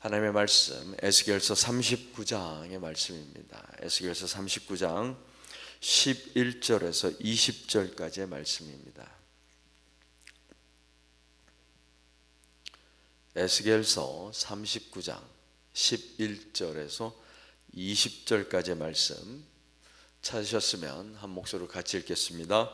하나님의 말씀 에스겔서 39장의 말씀입니다. 에스겔서 39장 11절에서 20절까지의 말씀입니다. 에스겔서 39장 11절에서 20절까지의 말씀 찾으셨으면 한 목소리로 같이 읽겠습니다.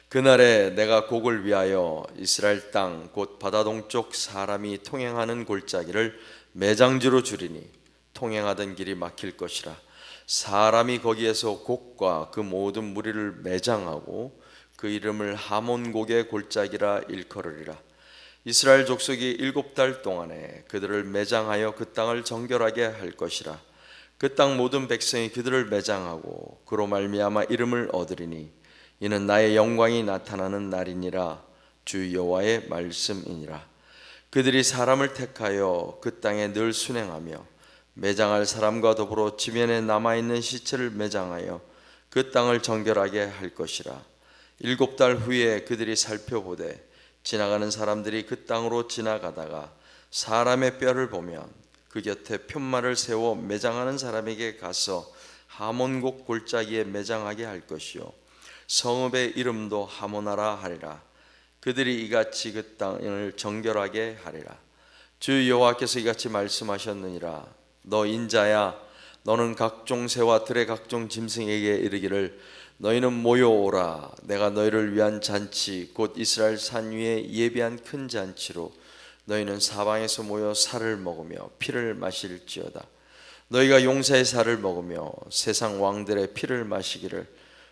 그날에 내가 곡을 위하여 이스라엘 땅 곧 바다 동쪽 사람이 통행하는 골짜기를 매장지로 주리니 통행하던 길이 막힐 것이라. 사람이 거기에서 곡과 그 모든 무리를 매장하고 그 이름을 하몬곡의 골짜기라 일컬으리라. 이스라엘 족속이 7달 동안에 그들을 매장하여 그 땅을 정결하게 할 것이라. 그 땅 모든 백성이 그들을 매장하고 그로 말미암아 이름을 얻으리니 이는 나의 영광이 나타나는 날이니라. 주 여호와의 말씀이니라. 그들이 사람을 택하여 그 땅에 늘 순행하며 매장할 사람과 더불어 지면에 남아있는 시체를 매장하여 그 땅을 정결하게 할 것이라. 7달 후에 그들이 살펴보되 지나가는 사람들이 그 땅으로 지나가다가 사람의 뼈를 보면 그 곁에 편말을 세워 매장하는 사람에게 가서 하몬곡 골짜기에 매장하게 할 것이요 성읍의 이름도 하모나라 하리라. 그들이 이같이 그 땅을 정결하게 하리라. 주 여호와께서 이같이 말씀하셨느니라. 너 인자야, 너는 각종 새와 들의 각종 짐승에게 이르기를 너희는 모여오라. 내가 너희를 위한 잔치 곧 이스라엘 산 위에 예비한 큰 잔치로 너희는 사방에서 모여 살을 먹으며 피를 마실지어다. 너희가 용사의 살을 먹으며 세상 왕들의 피를 마시기를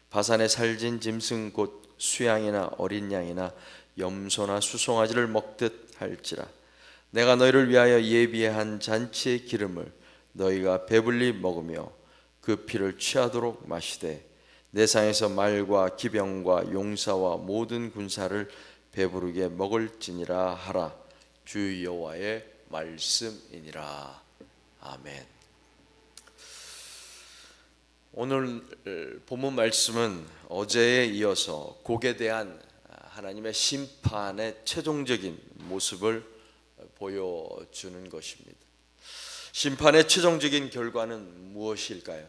바산에 살진 짐승 곧 수양이나 어린 양이나 염소나 수송아지를 먹듯 할지라. 내가 너희를 위하여 예비한 잔치의 기름을 너희가 배불리 먹으며 그 피를 취하도록 마시되 내 상에서 말과 기병과 용사와 모든 군사를 배부르게 먹을지니라 하라. 주 여호와의 말씀이니라. 아멘. 오늘 본문 말씀은 어제에 이어서 곡에 대한 하나님의 심판의 최종적인 모습을 보여주는 것입니다. 심판의 최종적인 결과는 무엇일까요?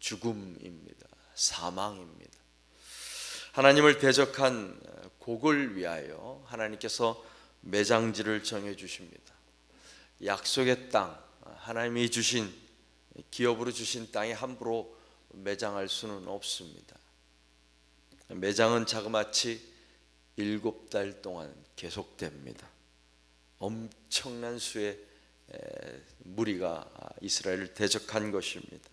죽음입니다. 사망입니다. 하나님을 대적한 곡을 위하여 하나님께서 매장지를 정해 주십니다. 약속의 땅, 하나님이 주신 기업으로 주신 땅에 함부로 매장할 수는 없습니다. 매장은 자그마치 7달 동안 계속됩니다. 엄청난 수의 무리가 이스라엘을 대적한 것입니다.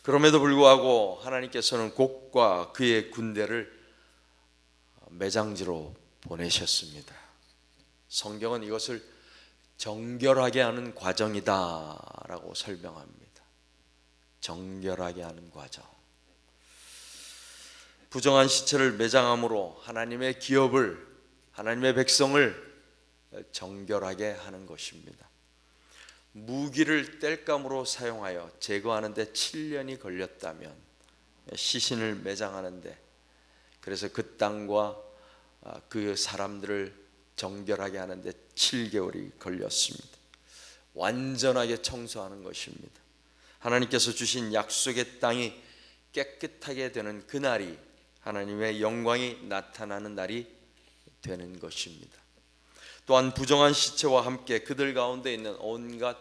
그럼에도 불구하고 하나님께서는 곡과 그의 군대를 매장지로 보내셨습니다. 성경은 이것을 정결하게 하는 과정이다라고 설명합니다. 정결하게 하는 과정. 부정한 시체를 매장함으로 하나님의 기업을, 하나님의 백성을 정결하게 하는 것입니다. 무기를 땔감으로 사용하여 제거하는 데 7년이 걸렸다면 시신을 매장하는데, 그래서 그 땅과 그 사람들을 정결하게 하는데 7개월이 걸렸습니다. 완전하게 청소하는 것입니다. 하나님께서 주신 약속의 땅이 깨끗하게 되는 그날이 하나님의 영광이 나타나는 날이 되는 것입니다. 또한 부정한 시체와 함께 그들 가운데 있는 온갖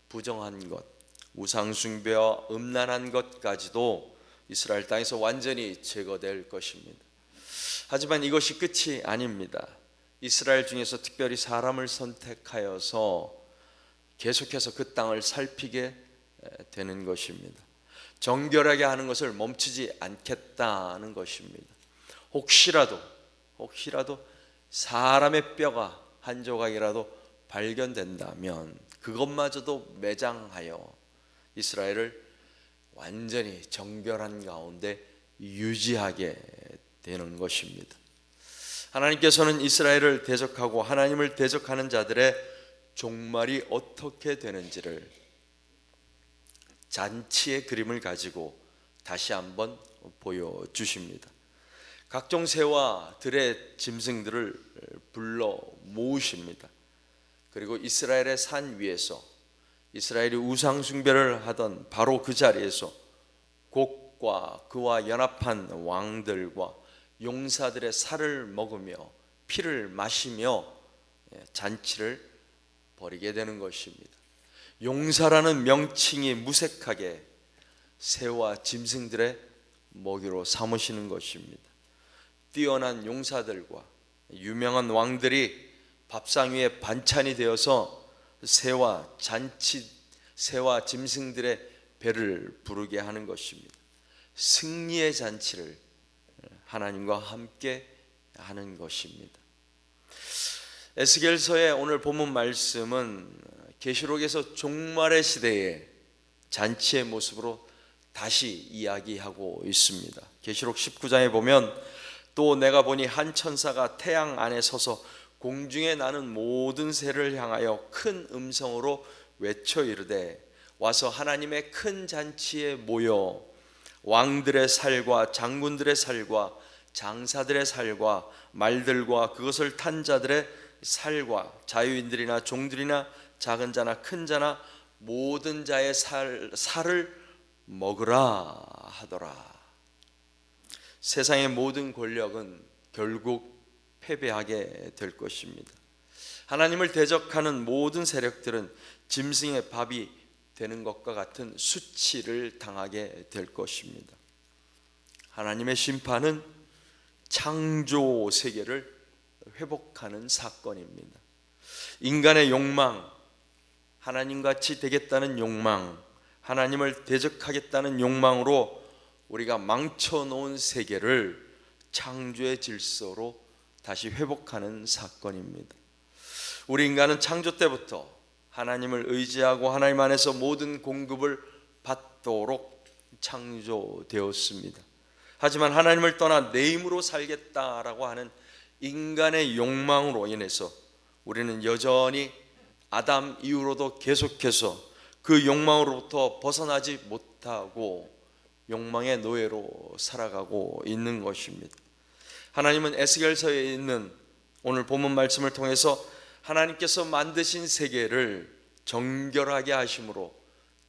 부정한 것, 우상숭배와 음란한 것까지도 이스라엘 땅에서 완전히 제거될 것입니다. 하지만 이것이 끝이 아닙니다. 이스라엘 중에서 특별히 사람을 선택하여서 계속해서 그 땅을 살피게 되는 것입니다. 정결하게 하는 것을 멈추지 않겠다는 것입니다. 혹시라도 사람의 뼈가 한 조각이라도 발견된다면 그것마저도 매장하여 이스라엘을 완전히 정결한 가운데 유지하게 되는 것입니다. 하나님께서는 이스라엘을 대적하고 하나님을 대적하는 자들의 종말이 어떻게 되는지를 잔치의 그림을 가지고 다시 한번 보여주십니다. 각종 새와 들의 짐승들을 불러 모으십니다. 그리고 이스라엘의 산 위에서 이스라엘이 우상 숭배를 하던 바로 그 자리에서 곡과 그와 연합한 왕들과 용사들의 살을 먹으며 피를 마시며 잔치를 벌이게 되는 것입니다. 용사라는 명칭이 무색하게 새와 짐승들의 먹이로 삼으시는 것입니다. 뛰어난 용사들과 유명한 왕들이 밥상 위에 반찬이 되어서 새와 짐승들의 배를 부르게 하는 것입니다. 승리의 잔치를 하나님과 함께 하는 것입니다. 에스겔서의 오늘 본문 말씀은 계시록에서 종말의 시대의 잔치의 모습으로 다시 이야기하고 있습니다. 계시록 19장에 보면 또 내가 보니 한 천사가 태양 안에 서서 공중에 나는 모든 새를 향하여 큰 음성으로 외쳐 이르되 와서 하나님의 큰 잔치에 모여 왕들의 살과 장군들의 살과 장사들의 살과 말들과 그것을 탄 자들의 살과 자유인들이나 종들이나 작은 자나 큰 자나 모든 자의 살을 먹으라 하더라. 세상의 모든 권력은 결국 패배하게 될 것입니다. 하나님을 대적하는 모든 세력들은 짐승의 밥이 되는 것과 같은 수치를 당하게 될 것입니다. 하나님의 심판은 창조 세계를 회복하는 사건입니다. 인간의 욕망, 하나님같이 되겠다는 욕망, 하나님을 대적하겠다는 욕망으로 우리가 망쳐놓은 세계를 창조의 질서로 다시 회복하는 사건입니다. 우리 인간은 창조 때부터 하나님을 의지하고 하나님 안에서 모든 공급을 받도록 창조되었습니다. 하지만 하나님을 떠나 내 힘으로 살겠다라고 하는 인간의 욕망으로 인해서 우리는 여전히 아담 이후로도 계속해서 그 욕망으로부터 벗어나지 못하고 욕망의 노예로 살아가고 있는 것입니다. 하나님은 에스겔서에 있는 오늘 본문 말씀을 통해서 하나님께서 만드신 세계를 정결하게 하심으로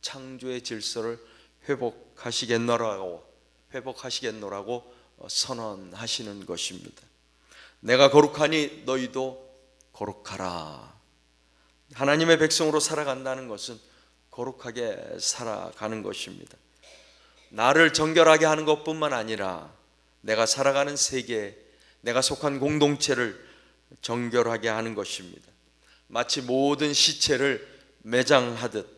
창조의 질서를 회복하시겠노라고 선언하시는 것입니다. 내가 거룩하니 너희도 거룩하라. 하나님의 백성으로 살아간다는 것은 거룩하게 살아가는 것입니다. 나를 정결하게 하는 것뿐만 아니라 내가 살아가는 세계, 내가 속한 공동체를 정결하게 하는 것입니다. 마치 모든 시체를 매장하듯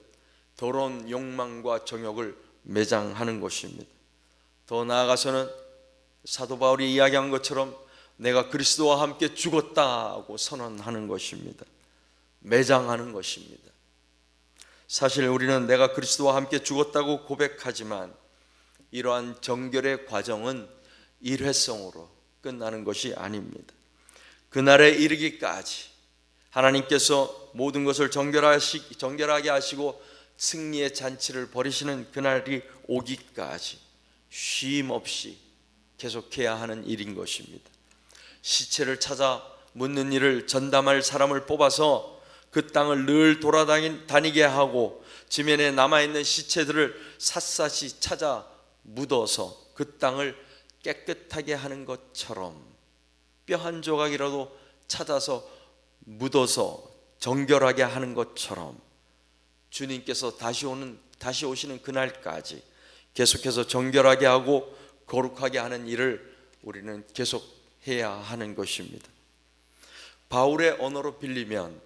더러운 욕망과 정욕을 매장하는 것입니다. 더 나아가서는 사도 바울이 이야기한 것처럼 내가 그리스도와 함께 죽었다고 선언하는 것입니다. 매장하는 것입니다. 사실 우리는 내가 그리스도와 함께 죽었다고 고백하지만 이러한 정결의 과정은 일회성으로 끝나는 것이 아닙니다. 그날에 이르기까지 하나님께서 모든 것을 정결하게 하시고 승리의 잔치를 벌이시는 그날이 오기까지 쉼 없이 계속해야 하는 일인 것입니다. 시체를 찾아 묻는 일을 전담할 사람을 뽑아서 그 땅을 늘 돌아다니게 하고 지면에 남아있는 시체들을 샅샅이 찾아 묻어서 그 땅을 깨끗하게 하는 것처럼 뼈 한 조각이라도 찾아서 묻어서 정결하게 하는 것처럼 주님께서 다시 오시는 그날까지 계속해서 정결하게 하고 거룩하게 하는 일을 우리는 계속 해야 하는 것입니다. 바울의 언어로 빌리면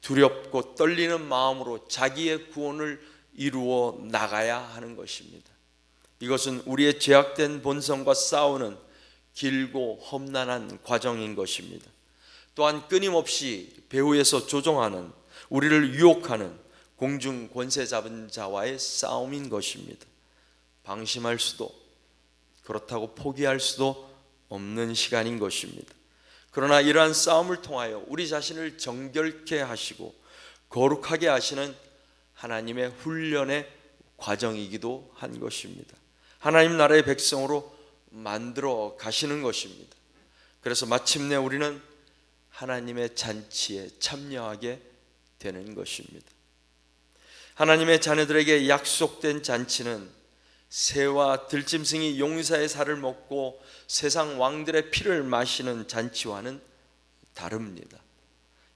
두렵고 떨리는 마음으로 자기의 구원을 이루어 나가야 하는 것입니다. 이것은 우리의 죄악된 본성과 싸우는 길고 험난한 과정인 것입니다. 또한 끊임없이 배후에서 조종하는, 우리를 유혹하는 공중 권세 잡은 자와의 싸움인 것입니다. 방심할 수도, 그렇다고 포기할 수도 없는 시간인 것입니다. 그러나 이러한 싸움을 통하여 우리 자신을 정결케 하시고 거룩하게 하시는 하나님의 훈련의 과정이기도 한 것입니다. 하나님 나라의 백성으로 만들어 가시는 것입니다. 그래서 마침내 우리는 하나님의 잔치에 참여하게 되는 것입니다. 하나님의 자녀들에게 약속된 잔치는 새와 들짐승이 용사의 살을 먹고 세상 왕들의 피를 마시는 잔치와는 다릅니다.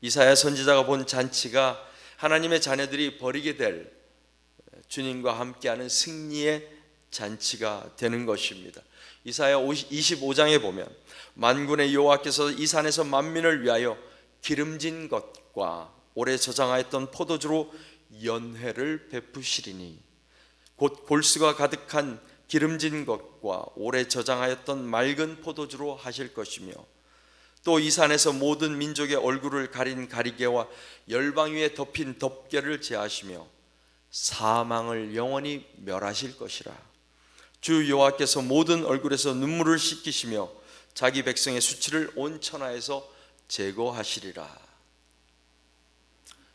이사야 선지자가 본 잔치가 하나님의 자녀들이 벌이게 될 주님과 함께하는 승리의 잔치가 되는 것입니다. 이사야 25장에 보면 만군의 여호와께서 이 산에서 만민을 위하여 기름진 것과 오래 저장하였던 포도주로 연회를 베푸시리니 곧 골수가 가득한 기름진 것과 오래 저장하였던 맑은 포도주로 하실 것이며 또 이 산에서 모든 민족의 얼굴을 가린 가리개와 열방 위에 덮인 덮개를 제하시며 사망을 영원히 멸하실 것이라. 주 여호와께서 모든 얼굴에서 눈물을 씻기시며 자기 백성의 수치를 온 천하에서 제거하시리라.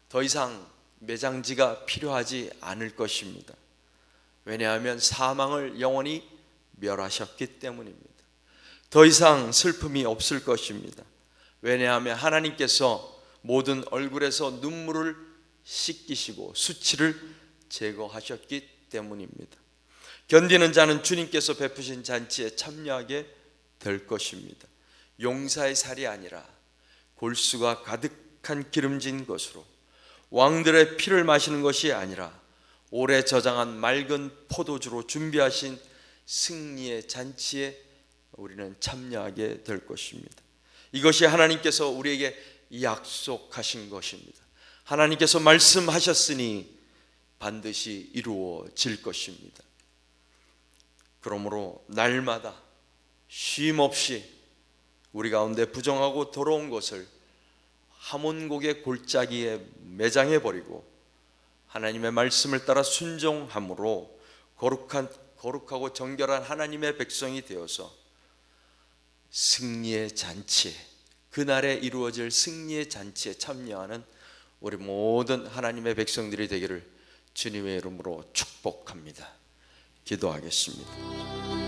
더 이상 매장지가 필요하지 않을 것입니다. 왜냐하면 사망을 영원히 멸하셨기 때문입니다. 더 이상 슬픔이 없을 것입니다. 왜냐하면 하나님께서 모든 얼굴에서 눈물을 씻기시고 수치를 제거하셨기 때문입니다. 견디는 자는 주님께서 베푸신 잔치에 참여하게 될 것입니다. 용사의 살이 아니라 골수가 가득한 기름진 것으로, 왕들의 피를 마시는 것이 아니라 오래 저장한 맑은 포도주로 준비하신 승리의 잔치에 우리는 참여하게 될 것입니다. 이것이 하나님께서 우리에게 약속하신 것입니다. 하나님께서 말씀하셨으니 반드시 이루어질 것입니다. 그러므로 날마다 쉼없이 우리 가운데 부정하고 더러운 것을 하몬곡의 골짜기에 매장해 버리고 하나님의 말씀을 따라 순종함으로 거룩하고 정결한 하나님의 백성이 되어서 승리의 잔치에, 그날에 이루어질 승리의 잔치에 참여하는 우리 모든 하나님의 백성들이 되기를 주님의 이름으로 축복합니다. 기도하겠습니다.